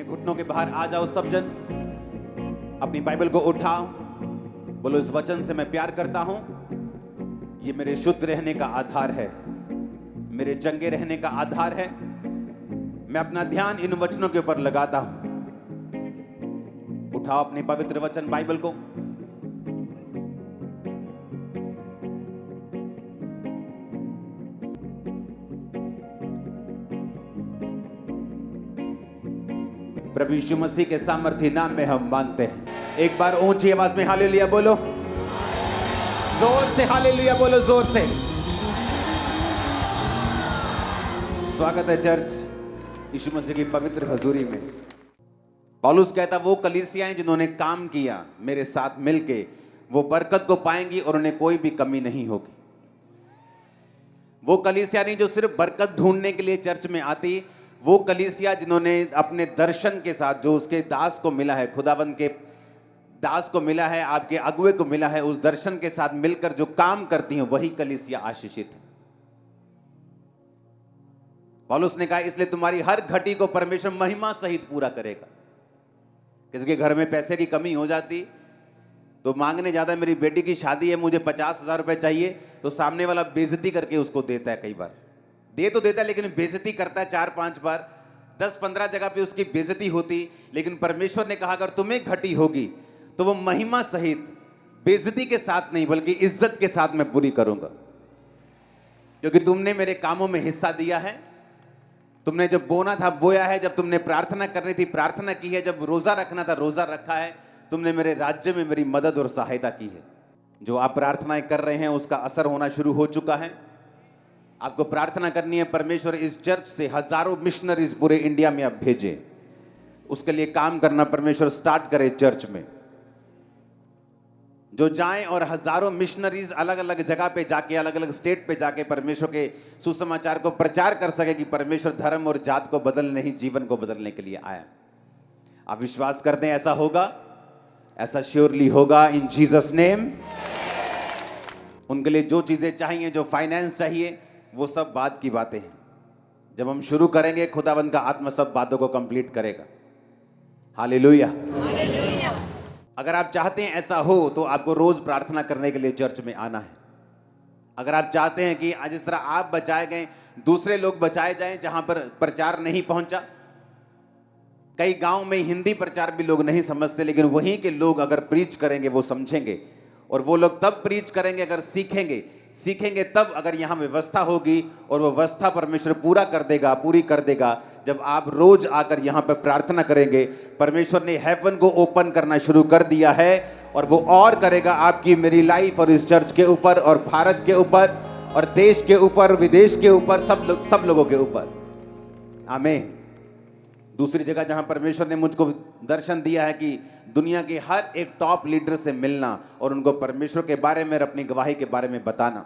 घुटनों के बाहर आ जाओ सब जन, अपनी बाइबल को उठाओ, बोलो इस वचन से मैं प्यार करता हूं, ये मेरे शुद्ध रहने का आधार है, मेरे चंगे रहने का आधार है। मैं अपना ध्यान इन वचनों के ऊपर लगाता हूं। उठाओ अपने पवित्र वचन बाइबल को, प्रभु यीशु मसीह के सामर्थी नाम में हम मांगते हैं। एक बार ऊंची आवाज में हालेलुया बोलो, जोर से हालेलुया बोलो, जोर से। स्वागत है चर्च यीशु मसीह की पवित्र हजूरी में। पौलुस कहता वो कलीसियाएं जिन्होंने काम किया मेरे साथ मिलके, वो बरकत को पाएंगी और उन्हें कोई भी कमी नहीं होगी। वो कलीसिया नहीं जो सिर्फ बरकत ढूंढने के लिए चर्च में आती, वो कलीसिया जिन्होंने अपने दर्शन के साथ, जो उसके दास को मिला है, खुदावंद के दास को मिला है, आपके अगुए को मिला है, उस दर्शन के साथ मिलकर जो काम करती हैं वही कलीसिया आशीषित है। पौलुस ने कहा इसलिए तुम्हारी हर घटी को परमेश्वर महिमा सहित पूरा करेगा। किसी के घर में पैसे की कमी हो जाती तो मांगने जाता है, मेरी बेटी की शादी है, मुझे 50,000 रुपए चाहिए, तो सामने वाला बेइज्जती करके उसको देता है। कई बार दे तो देता है लेकिन बेइज्जती करता है 4-5 बार, 10-15 जगह पे उसकी बेइज्जती होती। लेकिन परमेश्वर ने कहा अगर तुम्हें घटी होगी तो वो महिमा सहित, बेइज्जती के साथ नहीं बल्कि इज्जत के साथ मैं पूरी करूंगा, क्योंकि तुमने मेरे कामों में हिस्सा दिया है। तुमने जब बोना था बोया है, जब तुमने प्रार्थना करनी थी प्रार्थना की है, जब रोजा रखना था रोजा रखा है, तुमने मेरे राज्य में मेरी मदद और सहायता की है। जो आप प्रार्थनाएं कर रहे हैं उसका असर होना शुरू हो चुका है। आपको प्रार्थना करनी है परमेश्वर इस चर्च से हजारों मिशनरीज पूरे इंडिया में आप भेजे, उसके लिए काम करना परमेश्वर स्टार्ट करे चर्च में। जो जाएं और हजारों मिशनरीज अलग अलग जगह पे जाके, अलग अलग स्टेट पे जाके परमेश्वर के सुसमाचार को प्रचार कर सके कि परमेश्वर धर्म और जात को बदलने नहीं, जीवन को बदलने के लिए आया। आप विश्वास करते हैं ऐसा होगा? ऐसा श्योरली होगा इन जीसस नेम। उनके लिए जो चीजें चाहिए, जो फाइनेंस चाहिए, वो सब बात की बातें हैं। जब हम शुरू करेंगे खुदावंद का आत्मा सब बातों को कंप्लीट करेगा। हालेलुया। अगर आप चाहते हैं ऐसा हो तो आपको रोज प्रार्थना करने के लिए चर्च में आना है। अगर आप चाहते हैं कि जिस तरह आप बचाए गए दूसरे लोग बचाए जाएं, जहां पर प्रचार नहीं पहुंचा, कई गांव में हिंदी प्रचार भी लोग नहीं समझते, लेकिन वहीं के लोग अगर प्रीच करेंगे वो समझेंगे, और वो लोग तब प्रीच करेंगे अगर सीखेंगे तब, अगर यहाँ व्यवस्था होगी, और वो व्यवस्था परमेश्वर पूरा कर देगा, पूरी कर देगा जब आप रोज आकर यहाँ पर प्रार्थना करेंगे। परमेश्वर ने हेवन को ओपन करना शुरू कर दिया है और वो और करेगा आपकी मेरी लाइफ और इस चर्च के ऊपर और भारत के ऊपर और देश के ऊपर, विदेश के ऊपर, सब लोगों के ऊपर। आमीन। दूसरी जगह जहां परमेश्वर ने मुझको दर्शन दिया है कि दुनिया के हर एक टॉप लीडर से मिलना और उनको परमेश्वर के बारे में, अपनी गवाही के बारे में बताना,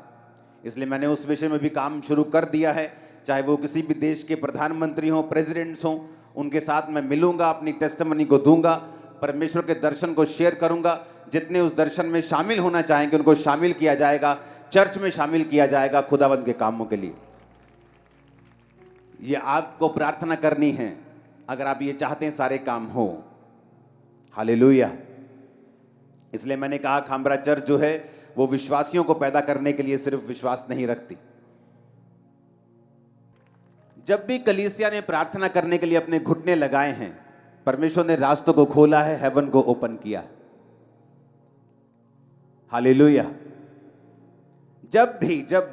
इसलिए मैंने उस विषय में भी काम शुरू कर दिया है। चाहे वो किसी भी देश के प्रधानमंत्री हों, प्रेसिडेंट्स हों, उनके साथ मैं मिलूंगा, अपनी टेस्टिमनी को दूंगा, परमेश्वर के दर्शन को शेयर करूंगा। जितने उस दर्शन में शामिल होना चाहेंगे उनको शामिल किया जाएगा, चर्च में शामिल किया जाएगा खुदावंद के कामों के लिए। ये आपको प्रार्थना करनी है अगर आप ये चाहते हैं सारे काम हो। हालेलुया। इसलिए मैंने कहा खामरा चर्च जो है वो विश्वासियों को पैदा करने के लिए सिर्फ विश्वास नहीं रखती। जब भी कलीसिया ने प्रार्थना करने के लिए अपने घुटने लगाए हैं, परमेश्वर ने रास्तों को खोला है, हेवन को ओपन किया। हालेलुया। जब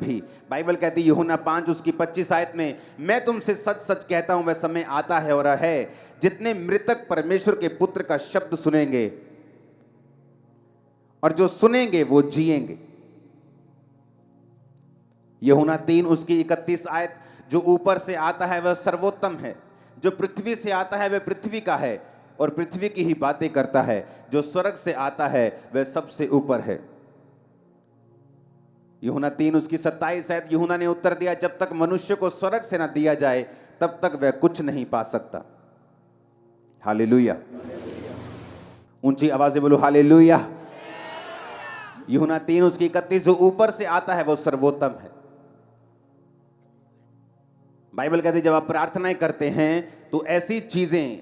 भी बाइबल कहती है यूहन्ना 5 उसकी 25 आयत में, मैं तुमसे सच सच कहता हूं वह समय आता है और है जितने मृतक परमेश्वर के पुत्र का शब्द सुनेंगे और जो सुनेंगे वो जिएंगे। यूहन्ना 3 उसकी 31 आयत, जो ऊपर से आता है वह सर्वोत्तम है, जो पृथ्वी से आता है वह पृथ्वी का है और पृथ्वी की ही बातें करता है, जो स्वर्ग से आता है वह सबसे ऊपर है। यूहन्ना 3 उसकी 27 आयत, यूहन्ना ने उत्तर दिया, जब तक मनुष्य को स्वर्ग से ना दिया जाए तब तक वह कुछ नहीं पा सकता। हालेलुया। ऊंची आवाज से बोलो हालेलुया। यूहन्ना 3 उसकी 31, जो ऊपर से आता है वो सर्वोत्तम है। बाइबल कहती है जब आप प्रार्थनाएं करते हैं तो ऐसी चीजें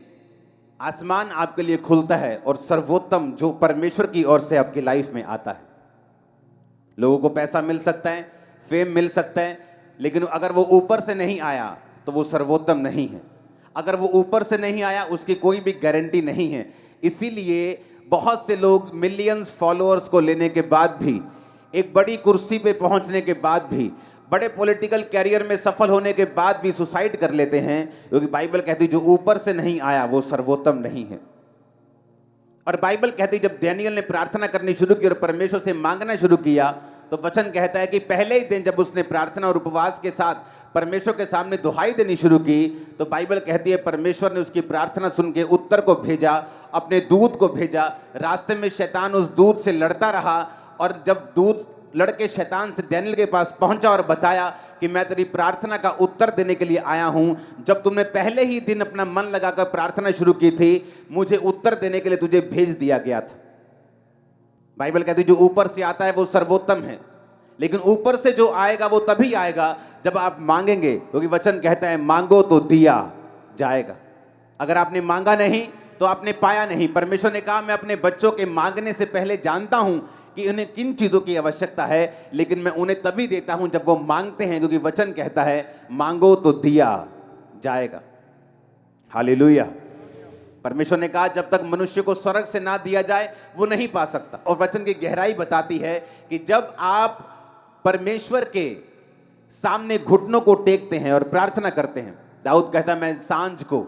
आसमान आपके लिए खुलता है और सर्वोत्तम जो परमेश्वर की ओर से आपकी लाइफ में आता है। लोगों को पैसा मिल सकता है, फेम मिल सकता है, लेकिन अगर वो ऊपर से नहीं आया तो वो सर्वोत्तम नहीं है। अगर वो ऊपर से नहीं आया उसकी कोई भी गारंटी नहीं है। इसीलिए बहुत से लोग मिलियंस फॉलोअर्स को लेने के बाद भी, एक बड़ी कुर्सी पे पहुंचने के बाद भी, बड़े पॉलिटिकल कैरियर में सफल होने के बाद भी सुसाइड कर लेते हैं, क्योंकि बाइबल कहती है जो ऊपर से नहीं आया वो सर्वोत्तम नहीं है। और बाइबल कहती है जब डैनियल ने प्रार्थना करनी शुरू की और परमेश्वर से मांगना शुरू किया, तो वचन कहता है कि पहले ही दिन जब उसने प्रार्थना और उपवास के साथ परमेश्वर के सामने दुहाई देनी शुरू की, तो बाइबल कहती है परमेश्वर ने उसकी प्रार्थना सुन के उत्तर को भेजा, अपने दूत को भेजा। रास्ते में शैतान उस दूत से लड़ता रहा, और जब दूत लड़के शैतान से डैनियल के पास पहुंचा और बताया कि मैं तेरी प्रार्थना का उत्तर देने के लिए आया हूं, जब तुमने पहले ही दिन अपना मन लगाकर प्रार्थना शुरू की थी, मुझे उत्तर देने के लिए तुझे भेज दिया गया था। बाइबल कहती है जो ऊपर से आता है वो सर्वोत्तम है, लेकिन ऊपर से जो आएगा वो तभी आएगा जब आप मांगेंगे, क्योंकि वचन कहता है मांगो तो दिया जाएगा। अगर आपने मांगा नहीं तो आपने पाया नहीं। परमेश्वर ने कहा मैं अपने बच्चों के मांगने से पहले जानता हूं कि उन्हें किन चीजों की आवश्यकता है, लेकिन मैं उन्हें तभी देता हूं जब वो मांगते हैं, क्योंकि वचन कहता है मांगो तो दिया जाएगा। हालेलुया। परमेश्वर ने कहा जब तक मनुष्य को स्वर्ग से ना दिया जाए वो नहीं पा सकता। और वचन की गहराई बताती है कि जब आप परमेश्वर के सामने घुटनों को टेकते हैं और प्रार्थना करते हैं, दाऊद कहता है मैं सांझ को,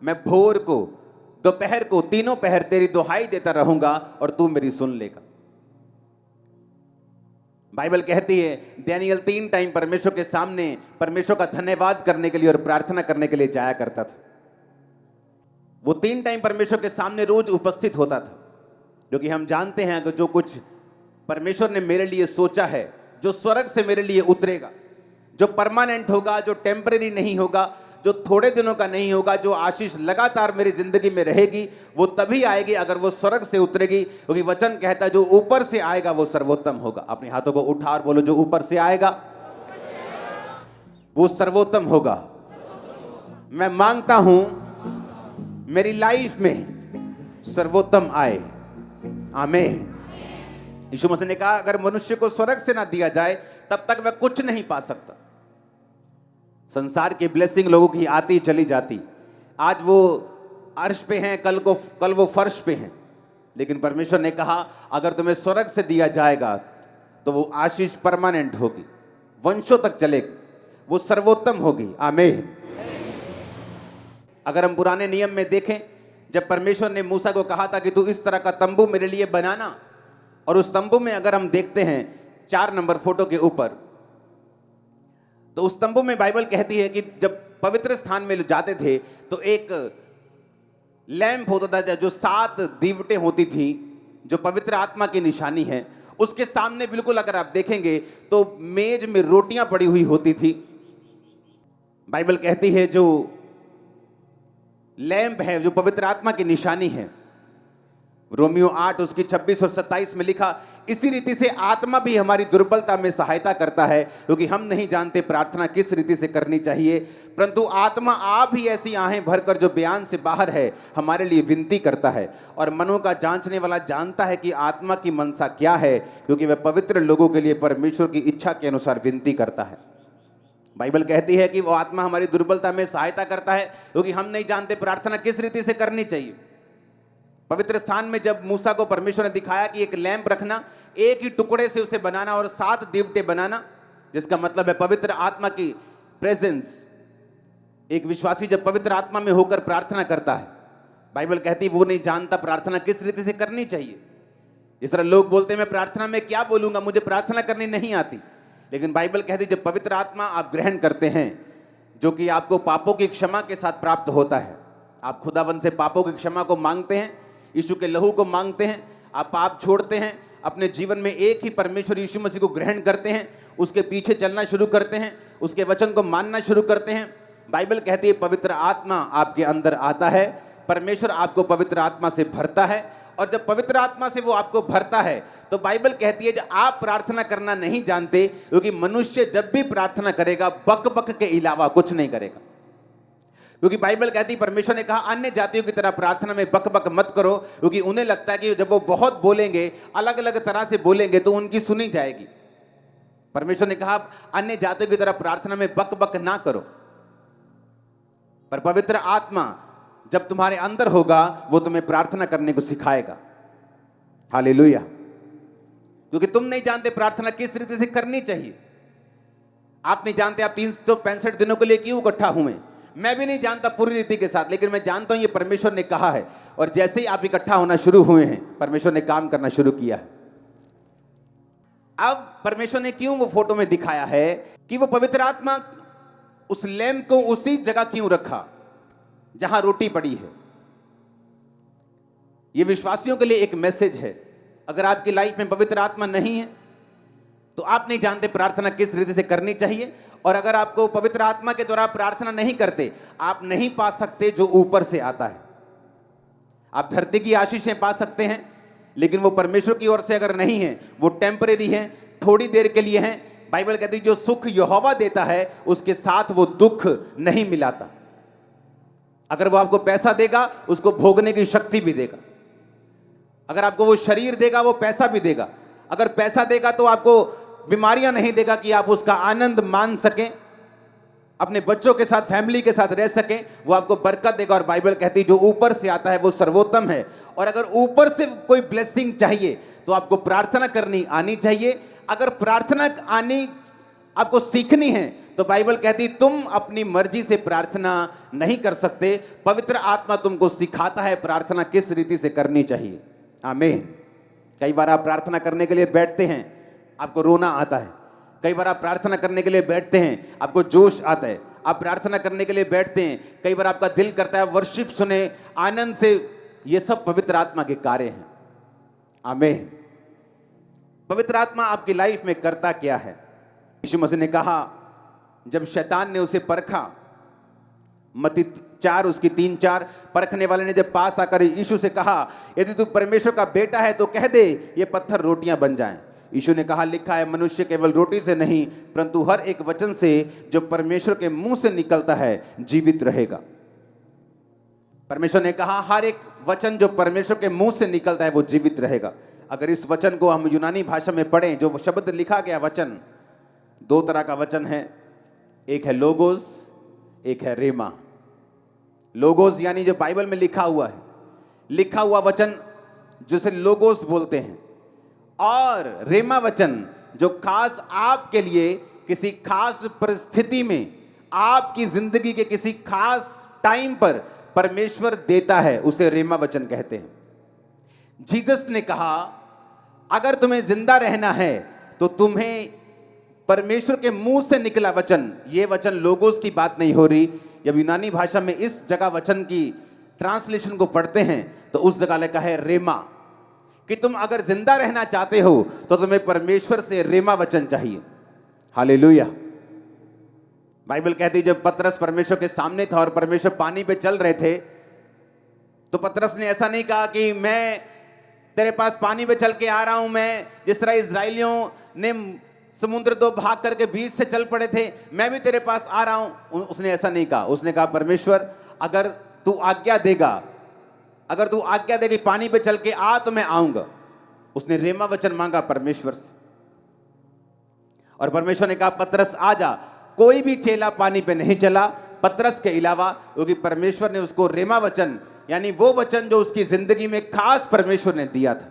मैं भोर को, दोपहर को, तीनों पहर तेरी दुहाई देता रहूंगा और तू मेरी सुन लेगा। बाइबल कहती है डैनियल 3 टाइम परमेश्वर के सामने परमेश्वर का धन्यवाद करने के लिए और प्रार्थना करने के लिए जाया करता था। वो 3 टाइम परमेश्वर के सामने रोज उपस्थित होता था, क्योंकि हम जानते हैं कि जो कुछ परमेश्वर ने मेरे लिए सोचा है, जो स्वर्ग से मेरे लिए उतरेगा, जो परमानेंट होगा, जो टेम्परेरी नहीं होगा, जो थोड़े दिनों का नहीं होगा, जो आशीष लगातार मेरी जिंदगी में रहेगी, वो तभी आएगी अगर वो स्वर्ग से उतरेगी, क्योंकि वचन कहता है जो ऊपर से आएगा वो सर्वोत्तम होगा। अपने हाथों को उठा और बोलो जो ऊपर से आएगा वो सर्वोत्तम होगा। मैं मांगता हूं मेरी लाइफ में सर्वोत्तम आए। आमीन। यीशु मसीह ने कहा अगर मनुष्य को स्वर्ग से ना दिया जाए तब तक वह कुछ नहीं पा सकता। संसार की ब्लेसिंग लोगों की आती चली जाती, आज वो अर्श पे हैं, कल वो फर्श पे हैं, लेकिन परमेश्वर ने कहा अगर तुम्हें स्वर्ग से दिया जाएगा तो वो आशीष परमानेंट होगी, वंशों तक चलेगी, वो सर्वोत्तम होगी। आमीन। अगर हम पुराने नियम में देखें, जब परमेश्वर ने मूसा को कहा था कि तू इस तरह का तंबू मेरे लिए बनाना, और उस तंबू में अगर हम देखते हैं 4 नंबर फोटो के ऊपर, तो उस तंबू में बाइबल कहती है कि जब पवित्र स्थान में जाते थे तो एक लैंप होता था जो 7 दीवटें होती थी, जो पवित्र आत्मा की निशानी है। उसके सामने बिल्कुल अगर आप देखेंगे तो मेज में रोटियां पड़ी हुई होती थी। बाइबल कहती है जो लैंप है, जो पवित्र आत्मा की निशानी है, रोमियो 8 उसकी 26 और 27 में लिखा, इसी रीति से आत्मा भी हमारी दुर्बलता में सहायता करता है, क्योंकि हम नहीं जानते प्रार्थना किस रीति से करनी चाहिए, परंतु आत्मा आप ही ऐसी आहें भरकर जो बयान से बाहर है हमारे लिए विनती करता है। और मनों का जांचने वाला जानता है कि आत्मा की मनसा क्या है, क्योंकि वह पवित्र लोगों के लिए परमेश्वर की इच्छा के अनुसार विनती करता है। बाइबल कहती है कि वो आत्मा हमारी दुर्बलता में सहायता करता है, क्योंकि हम नहीं जानते प्रार्थना किस रीति से करनी चाहिए। पवित्र स्थान में जब मूसा को परमेश्वर ने दिखाया कि एक लैंप रखना, एक ही टुकड़े से उसे बनाना और 7 दीवटे बनाना, जिसका मतलब है पवित्र आत्मा की प्रेजेंस। एक विश्वासी जब पवित्र आत्मा में होकर प्रार्थना करता है, बाइबल कहती है वो नहीं जानता प्रार्थना किस रीति से करनी चाहिए। इस तरह लोग बोलते हैं मैं प्रार्थना में क्या बोलूंगा, मुझे प्रार्थना करनी नहीं आती। लेकिन बाइबल कहती है जब पवित्र आत्मा आप ग्रहण करते हैं, जो कि आपको पापों की क्षमा के साथ प्राप्त होता है, आप खुदावन से पापों की क्षमा को मांगते हैं, यीशु के लहू को मांगते हैं, आप पाप छोड़ते हैं, अपने जीवन में एक ही परमेश्वर यीशु मसीह को ग्रहण करते हैं, उसके पीछे चलना शुरू करते हैं, उसके वचन को मानना शुरू करते हैं। बाइबल कहती है पवित्र आत्मा आपके अंदर आता है, परमेश्वर आपको पवित्र आत्मा से भरता है, और जब पवित्र आत्मा से वो आपको भरता है तो बाइबल कहती है जब आप प्रार्थना करना नहीं जानते, क्योंकि मनुष्य जब भी प्रार्थना करेगा बक बक के अलावा कुछ नहीं करेगा। क्योंकि बाइबल कहती है, परमेश्वर ने कहा अन्य जातियों की तरह प्रार्थना में बक बक मत करो, क्योंकि उन्हें लगता है कि जब वो बहुत बोलेंगे, अलग अलग तरह से बोलेंगे तो उनकी सुनी जाएगी। परमेश्वर ने कहा अन्य जातियों की तरह प्रार्थना में बक बक ना करो, पर पवित्र आत्मा जब तुम्हारे अंदर होगा वो तुम्हें प्रार्थना करने को सिखाएगा। हालेलुया। क्योंकि तुम नहीं जानते प्रार्थना किस रीति से करनी चाहिए। आप नहीं जानते आप 365 दिनों के लिए क्यों इकट्ठा हुए। मैं भी नहीं जानता पूरी रीति के साथ, लेकिन मैं जानता हूं ये परमेश्वर ने कहा है, और जैसे ही आप इकट्ठा होना शुरू हुए हैं परमेश्वर ने काम करना शुरू किया है। अब परमेश्वर ने क्यों वो फोटो में दिखाया है कि वो पवित्र आत्मा उस लैंप को उसी जगह क्यों रखा जहां रोटी पड़ी है। ये विश्वासियों के लिए एक मैसेज है। अगर आपकी लाइफ में पवित्र आत्मा नहीं है तो आप नहीं जानते प्रार्थना किस रीति से करनी चाहिए, और अगर आपको पवित्र आत्मा के द्वारा प्रार्थना नहीं करते, आप नहीं पा सकते जो ऊपर से आता है। आप धरती की आशीषें पा सकते हैं, लेकिन वो परमेश्वर की ओर से अगर नहीं है, वो टेम्परेरी है, थोड़ी देर के लिए है। बाइबल कहती है जो सुख यहोवा देता है उसके साथ वो दुख नहीं मिलाता। अगर वो आपको पैसा देगा उसको भोगने की शक्ति भी देगा। अगर आपको वो शरीर देगा वो पैसा भी देगा। अगर पैसा देगा तो आपको बीमारियां नहीं देगा कि आप उसका आनंद मान सकें, अपने बच्चों के साथ, फैमिली के साथ रह सकें। वो आपको बरकत देगा। और बाइबल कहती है जो ऊपर से आता है वो सर्वोत्तम है। और अगर ऊपर से कोई ब्लेसिंग चाहिए तो आपको प्रार्थना करनी आनी चाहिए। अगर प्रार्थना आनी आपको सीखनी है तो बाइबल कहती तुम अपनी मर्जी से प्रार्थना नहीं कर सकते, पवित्र आत्मा तुमको सिखाता है प्रार्थना किस रीति से करनी चाहिए। आमीन। कई बार आप प्रार्थना करने के लिए बैठते हैं, आपको रोना आता है। कई बार आप प्रार्थना करने के लिए बैठते हैं, आपको जोश आता है। आप प्रार्थना करने के लिए बैठते हैं, कई बार आपका दिल करता है वर्शिप सुने, आनंद से। ये सब पवित्र आत्मा के कार्य हैं। आमीन। पवित्र आत्मा आपकी लाइफ में करता क्या है? यीशु मसीह ने कहा जब शैतान ने उसे परखा, मत्ती 4 उसकी 3-4, परखने वाले ने जब पास आकर यीशु से कहा यदि तू परमेश्वर का बेटा है तो कह दे ये पत्थर रोटियां बन जाएं। यीशु ने कहा लिखा है मनुष्य केवल रोटी से नहीं परंतु हर एक वचन से जो परमेश्वर के मुंह से निकलता है जीवित रहेगा। परमेश्वर ने कहा हर एक वचन जो परमेश्वर के मुंह से निकलता है वो जीवित रहेगा। अगर इस वचन को हम यूनानी भाषा में पढ़ें, जो शब्द लिखा गया वचन, 2 तरह का वचन है, एक है लोगोस, एक है रेमा। लोगोस यानी जो बाइबल में लिखा हुआ है, लिखा हुआ वचन जिसे लोगोस बोलते हैं, और रेमा वचन जो खास आपके लिए किसी खास परिस्थिति में, आपकी जिंदगी के किसी खास टाइम पर परमेश्वर देता है, उसे रेमा वचन कहते हैं। जीसस ने कहा अगर तुम्हें जिंदा रहना है तो तुम्हें परमेश्वर के मुंह से निकला वचन, ये वचन लोगोस की बात नहीं हो रही। जब यूनानी भाषा में इस जगह वचन की ट्रांसलेशन को पढ़ते हैं तो उस जगह लिखा है रेमा, कि तुम अगर जिंदा रहना चाहते हो तो तुम्हें परमेश्वर से रेमा वचन चाहिए। हालेलुया। बाइबल कहती है जब पतरस परमेश्वर के सामने था और परमेश्वर पानी पे चल रहे थे तो पतरस ने ऐसा नहीं कहा कि मैं तेरे पास पानी पे चल के आ रहा हूं, मैं जिस तरह इजराइलियों ने समुद्र 2 भाग करके बीच से चल पड़े थे मैं भी तेरे पास आ रहा हूं। उसने ऐसा नहीं कहा। उसने कहा परमेश्वर अगर तू आज्ञा देगा, अगर तू आज्ञा देगी पानी पे चल के आ तो मैं आऊंगा। उसने रेमा वचन मांगा परमेश्वर से, और परमेश्वर ने कहा पतरस आ जा। कोई भी चेला पानी पे नहीं चला पतरस के अलावा, क्योंकि परमेश्वर ने उसको रेमा वचन यानी वो वचन जो उसकी जिंदगी में खास परमेश्वर ने दिया था।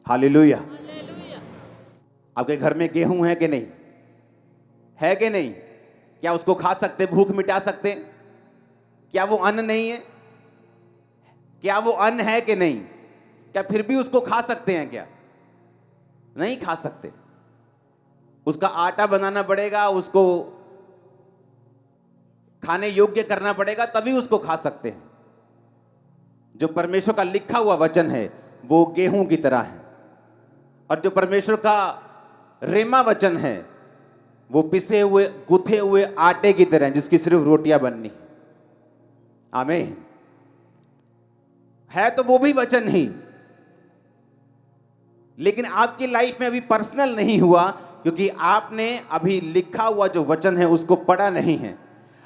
हालेलुया। आपके घर में गेहूं है कि नहीं? है कि नहीं? क्या उसको खा सकते, भूख मिटा सकते? क्या वो अन्न नहीं है? क्या वो अन्न है कि नहीं? क्या फिर भी उसको खा सकते हैं? क्या नहीं खा सकते। उसका आटा बनाना पड़ेगा, उसको खाने योग्य करना पड़ेगा, तभी उसको खा सकते हैं। जो परमेश्वर का लिखा हुआ वचन है वो गेहूं की तरह है, और जो परमेश्वर का रेमा वचन है वो पिसे हुए गुथे हुए आटे की तरह जिसकी सिर्फ रोटियां बननी। आमीन। है तो वो भी वचन ही, लेकिन आपकी लाइफ में अभी पर्सनल नहीं हुआ क्योंकि आपने अभी लिखा हुआ जो वचन है उसको पढ़ा नहीं है।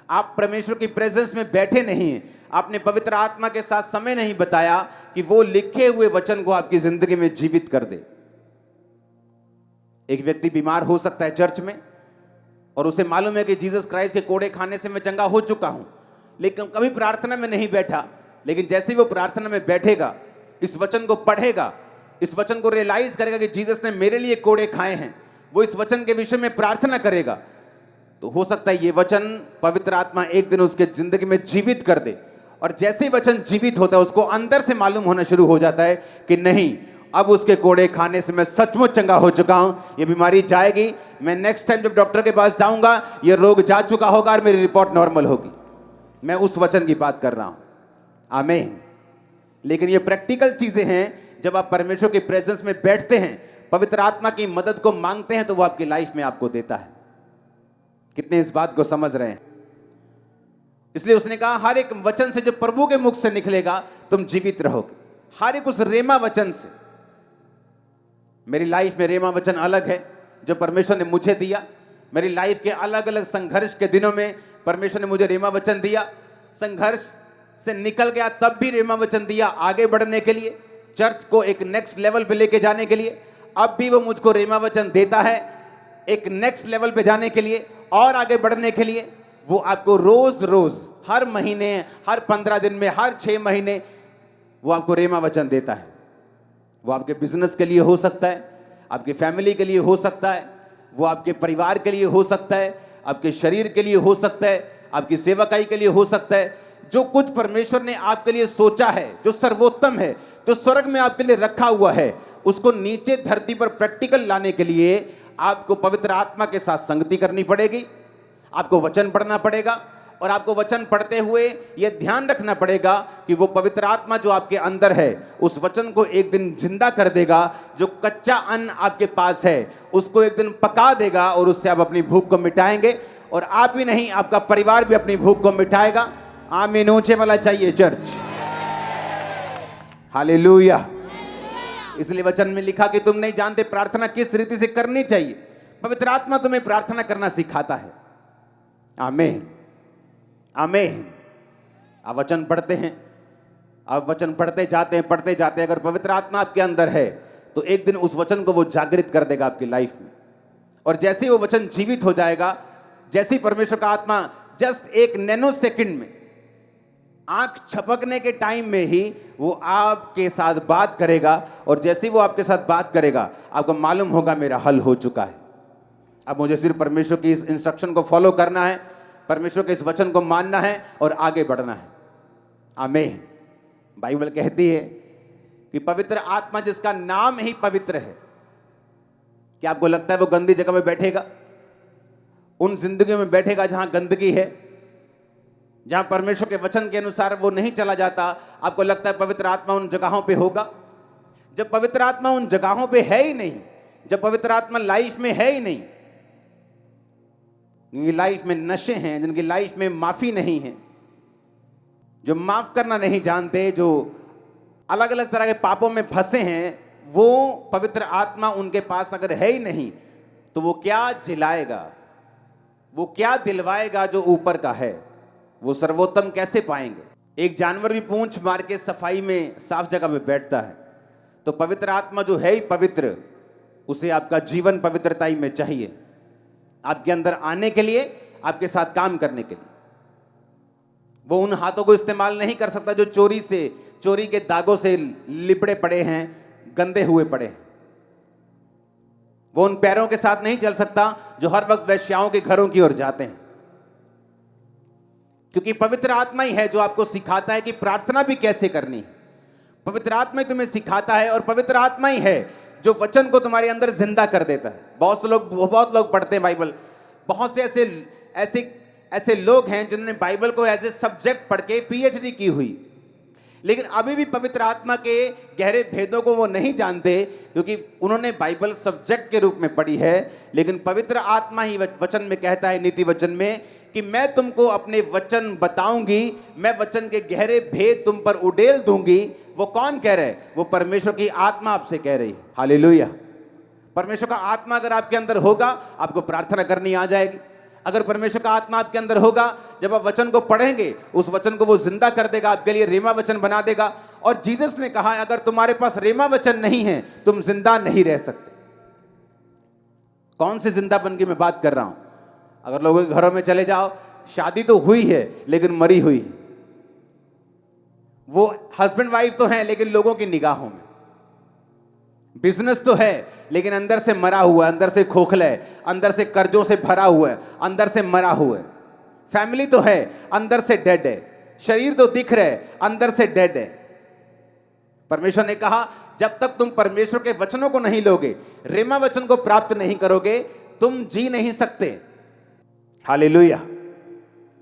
आप परमेश्वर की प्रेजेंस में बैठे नहीं हैं, आपने पवित्र आत्मा के साथ समय नहीं बताया कि वो लिखे हुए वचन को आपकी जिंदगी में जीवित कर दे। एक व्यक्ति बीमार हो सकता है चर्च में और उसे मालूम है कि जीसस क्राइस्ट के कोड़े खाने से मैं चंगा हो चुका हूं, लेकिन कभी प्रार्थना में नहीं बैठा। लेकिन जैसे ही वो प्रार्थना में बैठेगा, इस वचन को पढ़ेगा, इस वचन को रियलाइज करेगा कि जीसस ने मेरे लिए कोड़े खाए हैं, वो इस वचन के विषय में प्रार्थना करेगा, तो हो सकता है ये वचन पवित्र आत्मा एक दिन उसके जिंदगी में जीवित कर दे। और जैसे ही वचन जीवित होता है, उसको अंदर से मालूम होना शुरू हो जाता है कि नहीं, अब उसके कोड़े खाने से मैं सचमुच चंगा हो चुका हूं, ये बीमारी जाएगी, मैं नेक्स्ट टाइम जब डॉक्टर के पास जाऊंगा ये रोग जा चुका होगा और मेरी रिपोर्ट नॉर्मल होगी। मैं उस वचन की बात कर रहा हूं, आमीन। लेकिन ये प्रैक्टिकल चीजें हैं, जब आप परमेश्वर की प्रेजेंस में बैठते हैं, पवित्र आत्मा की मदद को मांगते हैं, तो वो आपकी लाइफ में आपको देता है। कितने इस बात को समझ रहे हैं? इसलिए उसने कहा हर एक वचन से जो प्रभु के मुख से निकलेगा तुम जीवित रहोगे। हर एक उस रेमा वचन से। मेरी लाइफ में रेमा वचन अलग है जो परमेश्वर ने मुझे दिया। मेरी लाइफ के अलग अलग संघर्ष के दिनों में परमेश्वर ने मुझे रेमा वचन दिया। संघर्ष से निकल गया तब भी रेमा वचन दिया, आगे बढ़ने के लिए, चर्च को एक नेक्स्ट लेवल पे लेके जाने के लिए। अब भी वो मुझको रेमा वचन देता है एक नेक्स्ट लेवल पे जाने के लिए और आगे बढ़ने के लिए। वो आपको रोज रोज, हर महीने, हर 15 दिन में, हर 6 महीने वो आपको रेमा वचन देता है। वो आपके बिजनेस के लिए हो सकता है, आपके फैमिली के लिए हो सकता है, वो आपके परिवार के लिए हो सकता है, आपके शरीर के लिए हो सकता है, आपकी सेवकाई के लिए हो सकता है। जो कुछ परमेश्वर ने आपके लिए सोचा है, जो सर्वोत्तम है, जो स्वर्ग में आपके लिए रखा हुआ है, उसको नीचे धरती पर प्रैक्टिकल लाने के लिए आपको पवित्र आत्मा के साथ संगति करनी पड़ेगी। आपको वचन पढ़ना पड़ेगा और आपको वचन पढ़ते हुए यह ध्यान रखना पड़ेगा कि वो पवित्र आत्मा जो आपके अंदर है उस वचन को एक दिन जिंदा कर देगा। जो कच्चा अन्न आपके पास है उसको एक दिन पका देगा और उससे आप अपनी भूख को मिटाएंगे। और आप ही नहीं, आपका परिवार भी अपनी भूख को मिटाएगा। आमीन। ऊंचे वाला चाहिए चर्च। हालेलुया। इसलिए वचन में लिखा कि तुम नहीं जानते प्रार्थना किस रीति से करनी चाहिए। पवित्र आत्मा तुम्हें प्रार्थना करना सिखाता है। आमीन, आमीन। आप वचन पढ़ते हैं, आप वचन पढ़ते जाते हैं। अगर पवित्र आत्मा आपके अंदर है तो एक दिन उस वचन को वो जागृत कर देगा आपकी लाइफ में। और जैसे ही वो वचन जीवित हो जाएगा, जैसे ही परमेश्वर का आत्मा जस्ट एक नैनो सेकंड में, आंख छपकने के टाइम में ही वो आपके साथ बात करेगा। और जैसे ही वो आपके साथ बात करेगा, आपको मालूम होगा मेरा हल हो चुका है। अब मुझे सिर्फ परमेश्वर की इस इंस्ट्रक्शन को फॉलो करना है, परमेश्वर के इस वचन को मानना है और आगे बढ़ना है। आमीन। बाइबल कहती है कि पवित्र आत्मा जिसका नाम ही पवित्र है, क्या आपको लगता है वो गंदी जगह में बैठेगा? उन जिंदगियों में बैठेगा जहां गंदगी है, जहां परमेश्वर के वचन के अनुसार वो नहीं चला जाता? आपको लगता है पवित्र आत्मा उन जगहों पे होगा? जब पवित्र आत्मा उन जगहों पे है ही नहीं, जब पवित्र आत्मा लाइफ में है ही नहीं, जिनकी लाइफ में नशे हैं, जिनकी लाइफ में माफी नहीं है, जो माफ करना नहीं जानते, जो अलग अलग तरह के पापों में फंसे हैं, वो पवित्र आत्मा उनके पास अगर है ही नहीं तो वो क्या जिलाएगा, वो क्या दिलवाएगा जो ऊपर का है? वो सर्वोत्तम कैसे पाएंगे? एक जानवर भी पूंछ मार के सफाई में साफ जगह में बैठता है, तो पवित्र आत्मा जो है ही पवित्र, उसे आपका जीवन पवित्रता में चाहिए, आपके अंदर आने के लिए, आपके साथ काम करने के लिए। वो उन हाथों को इस्तेमाल नहीं कर सकता जो चोरी के दागों से लिपड़े पड़े हैं, गंदे हुए पड़े हैं। वो उन पैरों के साथ नहीं चल सकता जो हर वक्त वेश्याओं के घरों की ओर जाते हैं। क्योंकि पवित्र आत्मा ही है जो आपको सिखाता है कि प्रार्थना भी कैसे करनी है। पवित्र आत्मा ही तुम्हें सिखाता है और पवित्र आत्मा ही है जो वचन को तुम्हारे अंदर जिंदा कर देता है। बहुत लोग पढ़ते हैं बाइबल। बहुत से ऐसे लोग हैं जिन्होंने बाइबल को एज ए सब्जेक्ट पढ़ के पीएचडी की हुई, लेकिन अभी भी पवित्र आत्मा के गहरे भेदों को वो नहीं जानते, क्योंकि उन्होंने बाइबल सब्जेक्ट के रूप में पढ़ी है। लेकिन पवित्र आत्मा ही वचन में कहता है, नीति वचन में, कि मैं तुमको अपने वचन बताऊंगी, मैं वचन के गहरे भेद तुम पर उड़ेल दूंगी। वो कौन कह रहा है? वो परमेश्वर की आत्मा आपसे कह रही है। हालेलुया। परमेश्वर का आत्मा अगर आपके अंदर होगा, आपको प्रार्थना करनी आ जाएगी। अगर परमेश्वर का आत्मा आपके अंदर होगा, जब आप वचन को पढ़ेंगे, उस वचन को वो जिंदा कर देगा, आपके लिए रेमा वचन बना देगा। और जीसस ने कहा अगर तुम्हारे पास रेमा वचन नहीं है, तुम जिंदा नहीं रह सकते। कौन से जिंदापन की मैं बात कर रहा हूं? अगर लोगों के घरों में चले जाओ, शादी तो हुई है लेकिन मरी हुई, वो हस्बैंड वाइफ तो हैं लेकिन लोगों की निगाहों में, बिजनेस तो है लेकिन अंदर से मरा हुआ है, अंदर से खोखला है, अंदर से कर्जों से भरा हुआ है, अंदर से मरा हुआ है। फैमिली तो है, अंदर से डेड है। शरीर तो दिख रहा है, अंदर से डेड है। परमेश्वर ने कहा जब तक तुम परमेश्वर के वचनों को नहीं लोगे, रेमा वचन को प्राप्त नहीं करोगे, तुम जी नहीं सकते। हालेलुया।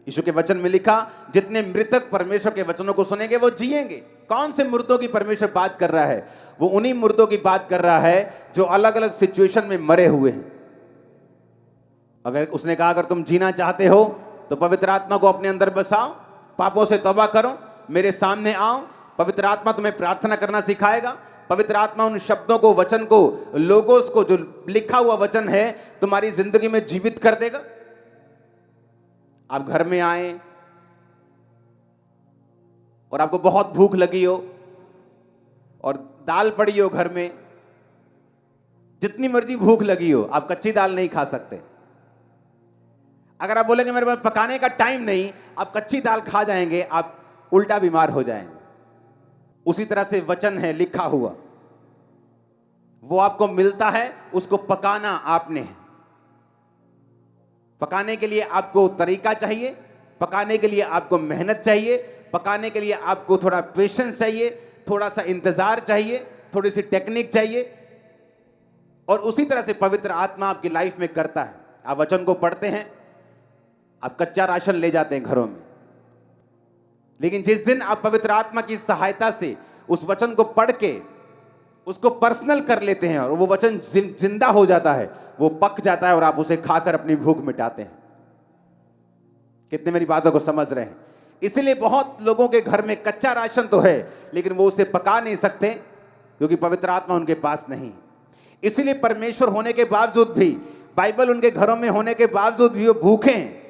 यीशु के वचन में लिखा जितने मृतक परमेश्वर के वचनों को सुनेंगे वो जिएंगे। कौन से मुर्दों की परमेश्वर बात कर रहा है? वो उन्हीं मुर्दों की बात कर रहा है जो अलग अलग सिचुएशन में मरे हुए हैं। अगर उसने कहा अगर तुम जीना चाहते हो तो पवित्र आत्मा को अपने अंदर बसाओ, पापों से तौबा करो, मेरे सामने आओ। पवित्र आत्मा तुम्हें प्रार्थना करना सिखाएगा। पवित्र आत्मा उन शब्दों को, वचन को, लोगोस को, जो लिखा हुआ वचन है, तुम्हारी जिंदगी में जीवित कर देगा। आप घर में आए और आपको बहुत भूख लगी हो और दाल पड़ी हो घर में, जितनी मर्जी भूख लगी हो, आप कच्ची दाल नहीं खा सकते। अगर आप बोलेंगे मेरे पास पकाने का टाइम नहीं, आप कच्ची दाल खा जाएंगे, आप उल्टा बीमार हो जाएंगे। उसी तरह से वचन है लिखा हुआ, वो आपको मिलता है, उसको पकाना आपने है। पकाने के लिए आपको तरीका चाहिए, पकाने के लिए आपको मेहनत चाहिए, पकाने के लिए आपको थोड़ा पेशेंस चाहिए, थोड़ा सा इंतजार चाहिए, थोड़ी सी टेक्निक चाहिए। और उसी तरह से पवित्र आत्मा आपकी लाइफ में करता है। आप वचन को पढ़ते हैं, आप कच्चा राशन ले जाते हैं घरों में, लेकिन जिस दिन आप पवित्र आत्मा की सहायता से उस वचन को पढ़ के उसको पर्सनल कर लेते हैं और वो वचन जिंदा हो जाता है, वो पक जाता है और आप उसे खाकर अपनी भूख मिटाते हैं। कितने मेरी बातों को समझ रहे हैं? इसलिए बहुत लोगों के घर में कच्चा राशन तो है लेकिन वो उसे पका नहीं सकते क्योंकि पवित्र आत्मा उनके पास नहीं। इसलिए परमेश्वर होने के बावजूद भी, बाइबल उनके घरों में होने के बावजूद भी वो भूखे हैं।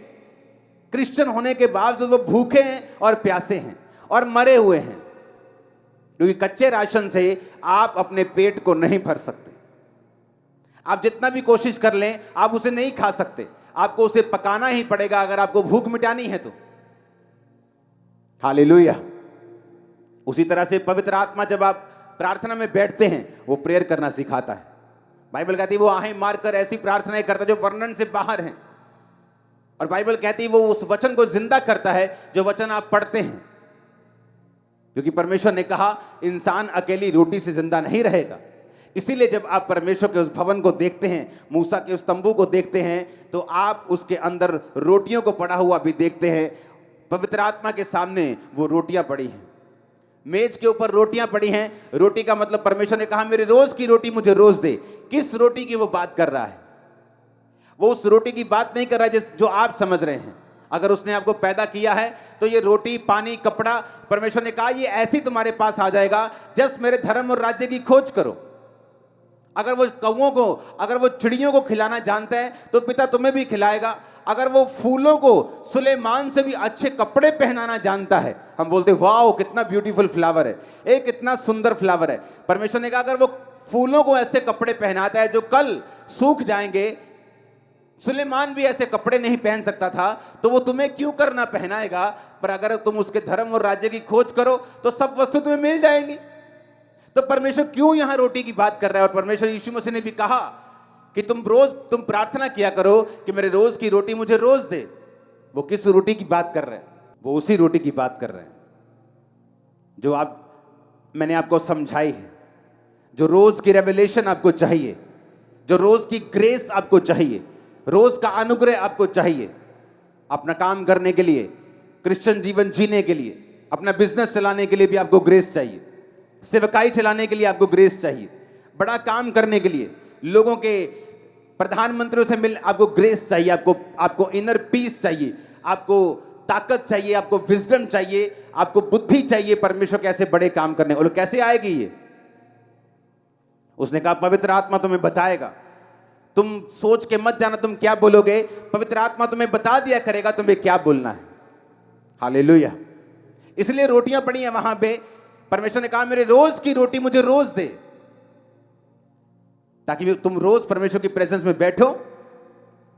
क्रिश्चियन होने के बावजूद वो भूखे हैं और प्यासे हैं और मरे हुए हैं, क्योंकि कच्चे राशन से आप अपने पेट को नहीं भर सकते। आप जितना भी कोशिश कर लें, आप उसे नहीं खा सकते। आपको उसे पकाना ही पड़ेगा अगर आपको भूख मिटानी है तो। हालेलुया। उसी तरह से पवित्र आत्मा जब आप प्रार्थना में बैठते हैं, वो प्रेयर करना सिखाता है। बाइबल कहती है वो आहें मारकर ऐसी प्रार्थनाएं करता है जो वर्णन से बाहर हैं। और बाइबल कहती है वो उस वचन को जिंदा करता है जो वचन आप पढ़ते हैं, क्योंकि परमेश्वर ने कहा इंसान अकेली रोटी से जिंदा नहीं रहेगा। इसीलिए जब आप परमेश्वर के उस भवन को देखते हैं, मूसा के उस तंबू को देखते हैं, तो आप उसके अंदर रोटियों को पड़ा हुआ भी देखते हैं। पवित्र आत्मा के सामने वो रोटियां पड़ी हैं, मेज के ऊपर रोटियां पड़ी हैं। रोटी का मतलब परमेश्वर ने कहा मेरे रोज की रोटी मुझे रोज दे। किस रोटी की वो बात कर रहा है? वो उस रोटी की बात नहीं कर रहा है जो आप समझ रहे हैं। अगर उसने आपको पैदा किया है तो ये रोटी, पानी, कपड़ा, परमेश्वर ने कहा ये ऐसी तुम्हारे पास आ जाएगा, जस्ट मेरे धर्म और राज्य की खोज करो। अगर वो कौवों को, अगर वो चिड़ियों को खिलाना जानता है तो पिता तुम्हें भी खिलाएगा। अगर वो फूलों को सुलेमान से भी अच्छे कपड़े पहनाना जानता है, हम बोलते वाओ कितना ब्यूटीफुल फ्लावर है, एक कितना सुंदर फ्लावर है। परमेश्वर ने कहा अगर वो फूलों को ऐसे कपड़े पहनाता है जो कल सूख जाएंगे, सुलेमान भी ऐसे कपड़े नहीं पहन सकता था, तो वो तुम्हें क्यों करना पहनाएगा? पर अगर तुम उसके धर्म और राज्य की खोज करो तो सब वस्तु तुम्हें मिल जाएंगी। तो परमेश्वर क्यों यहां रोटी की बात कर रहा है? और परमेश्वर यीशु मसीह ने भी कहा कि तुम प्रार्थना किया करो कि मेरे रोज की रोटी मुझे रोज दे। वो किस रोटी की बात कर रहे हैं? वो उसी रोटी की बात कर रहे हैं जो मैंने आपको समझाई है, जो रोज की रेवलेशन आपको चाहिए, जो रोज की ग्रेस आपको चाहिए, रोज का अनुग्रह आपको चाहिए अपना काम करने के लिए, क्रिश्चियन जीवन जीने के लिए, अपना बिजनेस चलाने के लिए भी आपको ग्रेस चाहिए, सेवकाई चलाने के लिए आपको ग्रेस चाहिए, बड़ा काम करने के लिए, लोगों के प्रधानमंत्रियों से आपको ग्रेस चाहिए, आपको इनर पीस चाहिए, आपको ताकत चाहिए, आपको विजडम चाहिए, आपको बुद्धि चाहिए। परमेश्वर कैसे बड़े काम करने, और कैसे आएगी ये? उसने कहा पवित्र आत्मा तुम्हें बताएगा। तुम सोच के मत जाना तुम क्या बोलोगे, पवित्र आत्मा तुम्हें बता दिया करेगा तुम्हें क्या बोलना है। हालेलुया। इसलिए रोटियां पड़ी हैं वहां पे, परमेश्वर ने कहा मेरे रोज की रोटी मुझे रोज दे, ताकि तुम रोज परमेश्वर की प्रेजेंस में बैठो,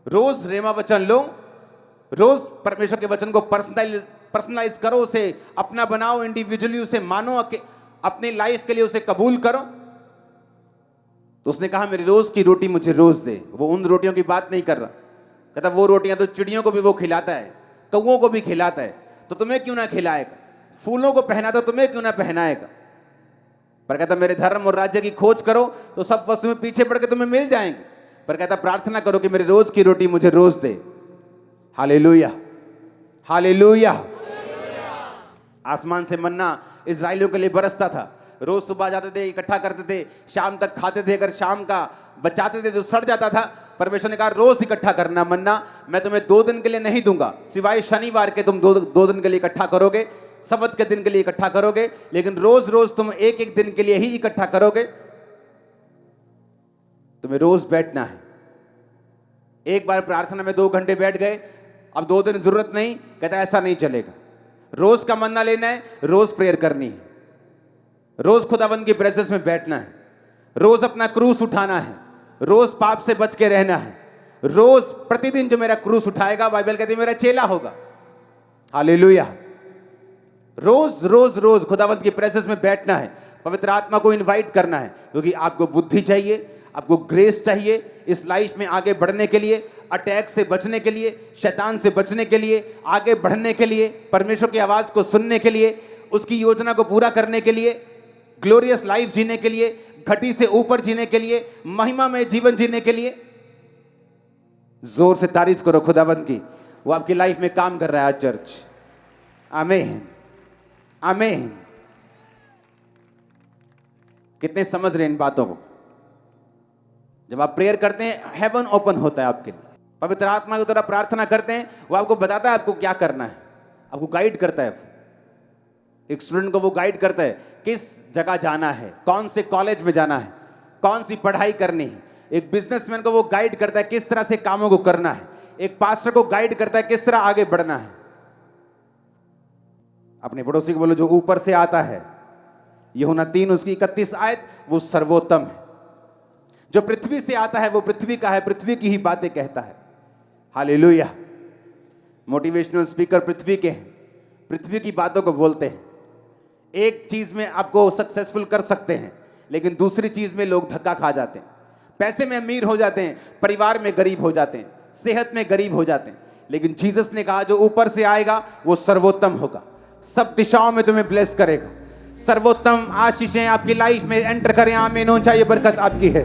रोज रेमा वचन लो, रोज परमेश्वर के वचन को पर्सनलाइज करो, उसे अपना बनाओ, इंडिविजुअली उसे मानो, अपनी लाइफ के लिए उसे कबूल करो। तो उसने कहा मेरी रोज की रोटी मुझे रोज दे। वो उन रोटियों की बात नहीं कर रहा, कहता वो रोटियां तो चिड़ियों को भी वो खिलाता है, कौओं को भी खिलाता है, तो तुम्हें क्यों ना खिलाएगा? फूलों को पहनाता तुम्हें क्यों ना पहनाएगा? पर कहता मेरे धर्म और राज्य की खोज करो तो सब वस्तुएं पीछे पड़ के तुम्हें मिल जाएंगे। पर कहता प्रार्थना करो कि मेरी रोज की रोटी मुझे रोज दे। Hallelujah, hallelujah. आसमान से मन्ना इजराइलियों के लिए बरसता था, रोज सुबह जाते थे, इकट्ठा करते थे, शाम तक खाते थे। अगर शाम का बचाते थे तो सड़ जाता था। परमेश्वर ने कहा रोज इकट्ठा करना मन्ना, मैं तुम्हें 2 दिन के लिए नहीं दूंगा, सिवाय शनिवार के तुम 2 दिन के लिए इकट्ठा करोगे, सब्त के दिन के लिए इकट्ठा करोगे, लेकिन रोज रोज तुम एक दिन के लिए ही इकट्ठा करोगे। तुम्हें रोज बैठना है। एक बार प्रार्थना में 2 घंटे बैठ गए, अब 2 दिन जरूरत नहीं, कहता ऐसा नहीं चलेगा। रोज का मन्ना लेना है, रोज प्रेयर करनी है, रोज खुदाबंद की प्रेजेंस में बैठना है, रोज अपना क्रूस उठाना है, रोज पाप से बच के रहना है। रोज प्रतिदिन जो मेरा क्रूस उठाएगा, बाइबल कहती है मेरा चेला होगा। हालेलुया। रोज रोज रोज खुदावंत की प्रेजेंस में बैठना है, पवित्र आत्मा को इनवाइट करना है, क्योंकि आपको बुद्धि चाहिए, आपको ग्रेस चाहिए इस लाइफ में आगे बढ़ने के लिए, अटैक से बचने के लिए, शैतान से बचने के लिए, आगे बढ़ने के लिए, परमेश्वर की आवाज को सुनने के लिए, उसकी योजना को पूरा करने के लिए, ग्लोरियस लाइफ जीने के लिए, घटी से ऊपर जीने के लिए, महिमा में जीवन जीने के लिए। जोर से तारीफ करो खुदावंत की, वो आपकी लाइफ में काम कर रहा है चर्च। आमीन, आमीन। कितने समझ रहे हैं इन बातों को? जब आप प्रेयर करते हैं हेवन ओपन होता है आपके लिए। पवित्र आत्मा की तरह प्रार्थना करते हैं, वो आपको बताता है आपको क्या करना है, आपको गाइड करता है। एक स्टूडेंट को वो गाइड करता है किस जगह जाना है, कौन से कॉलेज में जाना है, कौन सी पढ़ाई करनी है। एक बिजनेसमैन को वो गाइड करता है किस तरह से कामों को करना है। एक पास्टर को गाइड करता है किस तरह आगे बढ़ना है। अपने पड़ोसी को बोलो जो ऊपर से आता है, यूहन्ना 3 उसकी 31 आयत, वो सर्वोत्तम है। जो पृथ्वी से आता है वो पृथ्वी का है, पृथ्वी की ही बातें कहता है। हालेलुया। मोटिवेशनल स्पीकर पृथ्वी के हैं, पृथ्वी की बातों को बोलते हैं। एक चीज में आपको सक्सेसफुल कर सकते हैं, लेकिन दूसरी चीज में लोग धक्का खा जाते हैं। पैसे में अमीर हो जाते हैं, परिवार में गरीब हो जाते हैं, सेहत में गरीब हो जाते हैं। लेकिन जीसस ने कहा जो ऊपर से आएगा वो सर्वोत्तम होगा, सब दिशाओं में तुम्हें ब्लेस करेगा। सर्वोत्तम आशीषें आपकी लाइफ में एंटर करें। आमीन। ऊंचा ये बरकत आपकी है।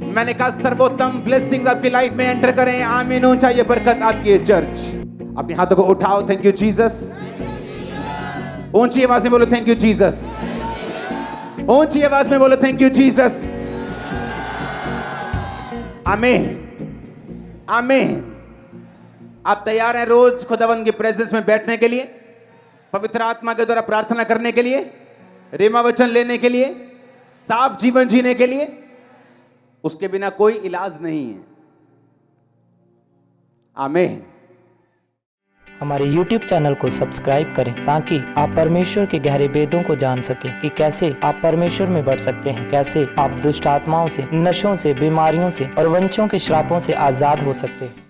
मैंने कहा सर्वोत्तम ब्लेसिंग्स आपकी लाइफ में एंटर करें। आमीन। ऊंचा ये बरकत आपकी है। चर्च अपने हाथों को उठाओ। Thank you Jesus. ऊंची आवाज में बोलो थैंक यू जीसस। ऊंची आवाज में बोलो थैंक यू जीसस। आमीन, आमीन। आप तैयार हैं रोज खुदावंद की प्रेजेंस में बैठने के लिए, पवित्र आत्मा के द्वारा प्रार्थना करने के लिए, रेमा वचन लेने के लिए, साफ जीवन जीने के लिए? उसके बिना कोई इलाज नहीं है। आमीन। हमारे YouTube चैनल को सब्सक्राइब करें ताकि आप परमेश्वर के गहरे वेदों को जान सकें कि कैसे आप परमेश्वर में बढ़ सकते हैं, कैसे आप दुष्ट आत्माओं से, नशों से, बीमारियों से और वंशों के श्रापों से आजाद हो सकते हैं।